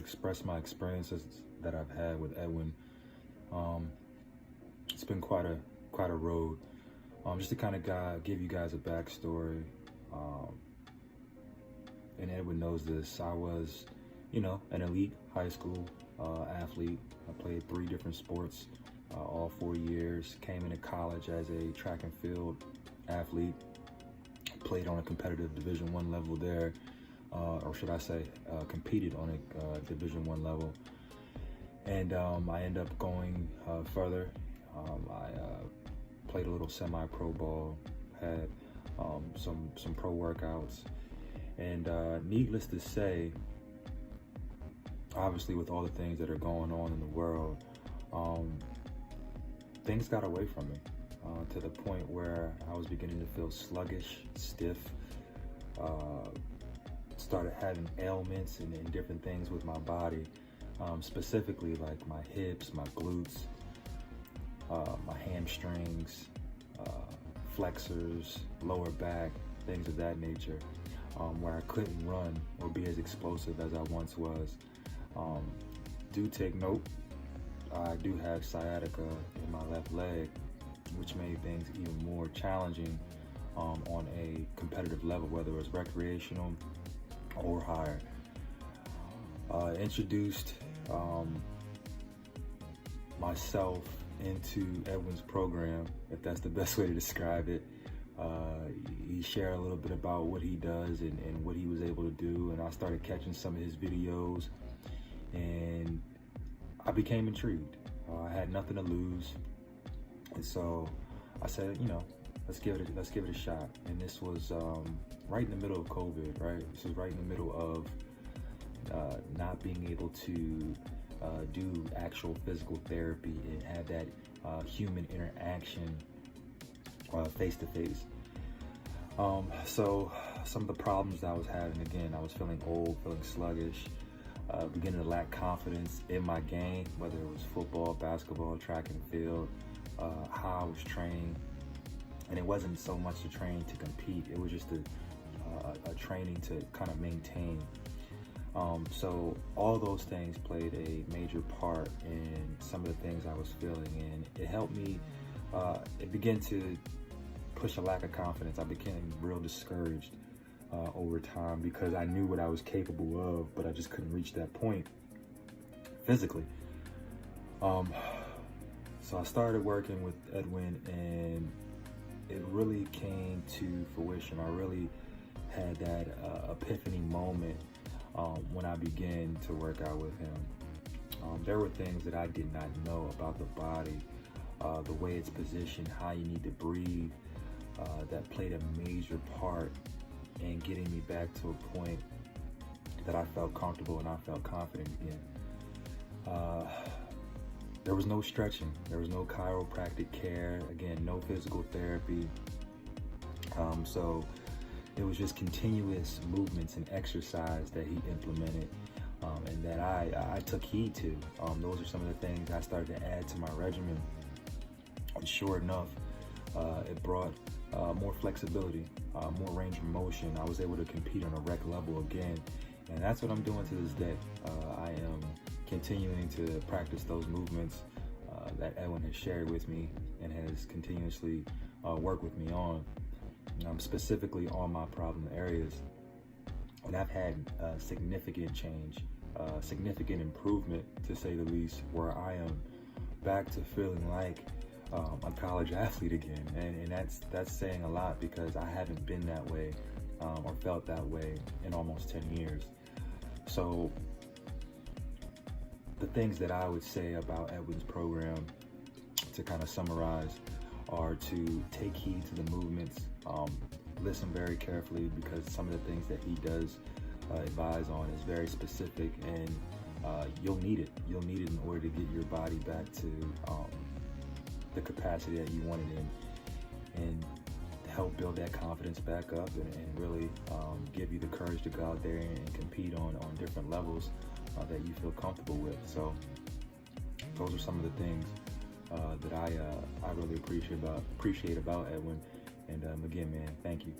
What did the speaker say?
express my experiences that I've had with Edwin. It's been quite a road. Just to kind of give you guys a backstory. And Edwin knows this. I was, an elite high school athlete. I played 3 different sports all 4 years. Came into college as a track and field athlete. Played on a competitive Division I level there, or should I say, competed on a Division I level. And I ended up going further. I played a little semi-pro ball, had some pro workouts, and needless to say, obviously with all the things that are going on in the world, things got away from me to the point where I was beginning to feel sluggish, stiff, started having ailments and different things with my body, specifically like my hips, my glutes, my hamstrings, flexors, lower back, things of that nature, where I couldn't run or be as explosive as I once was. Do take note, I do have sciatica in my left leg, which made things even more challenging on a competitive level, whether it was recreational or higher. Introduced myself into Edwin's program, if that's the best way to describe it. He shared a little bit about what he does and what he was able to do, and I started catching some of his videos, and I became intrigued. I had nothing to lose, and so I said, let's give it a shot. And this was right in the middle of COVID, right? This was right in the middle of not being able to do actual physical therapy and have that human interaction face to face. So some of the problems that I was having, again, I was feeling old, feeling sluggish, beginning to lack confidence in my game, whether it was football, basketball, track and field, how I was trained. And it wasn't so much to train to compete, it was just a training to kind of maintain. So all those things played a major part in some of the things I was feeling, and it helped me, it began to push a lack of confidence. I became real discouraged over time because I knew what I was capable of, but I just couldn't reach that point physically. So I started working with Edwin, and it really came to fruition. I really had that epiphany moment when I began to work out with him. There were things that I did not know about the body, the way it's positioned, how you need to breathe, that played a major part in getting me back to a point that I felt comfortable and I felt confident again. There was no stretching, there was no chiropractic care, again, no physical therapy. So it was just continuous movements and exercise that he implemented, and that I took heed to. Those are some of the things I started to add to my regimen. And sure enough, it brought more flexibility, more range of motion. I was able to compete on a rec level again, and that's what I'm doing to this day. I am continuing to practice those movements that Edwin has shared with me and has continuously worked with me on, specifically on my problem areas. And I've had significant change, significant improvement, to say the least, where I am back to feeling like a college athlete again, and that's saying a lot, because I haven't been that way or felt that way in almost 10 years. So the things that I would say about Edwin's program, to kind of summarize, are to take heed to the movements, listen very carefully, because some of the things that he does advise on is very specific, and you'll need it in order to get your body back to the capacity that you want it in, and help build that confidence back up, and really give you the courage to go out there and compete on different levels that you feel comfortable with. So those are some of the things that I really appreciate about Edwin. And again, man, thank you.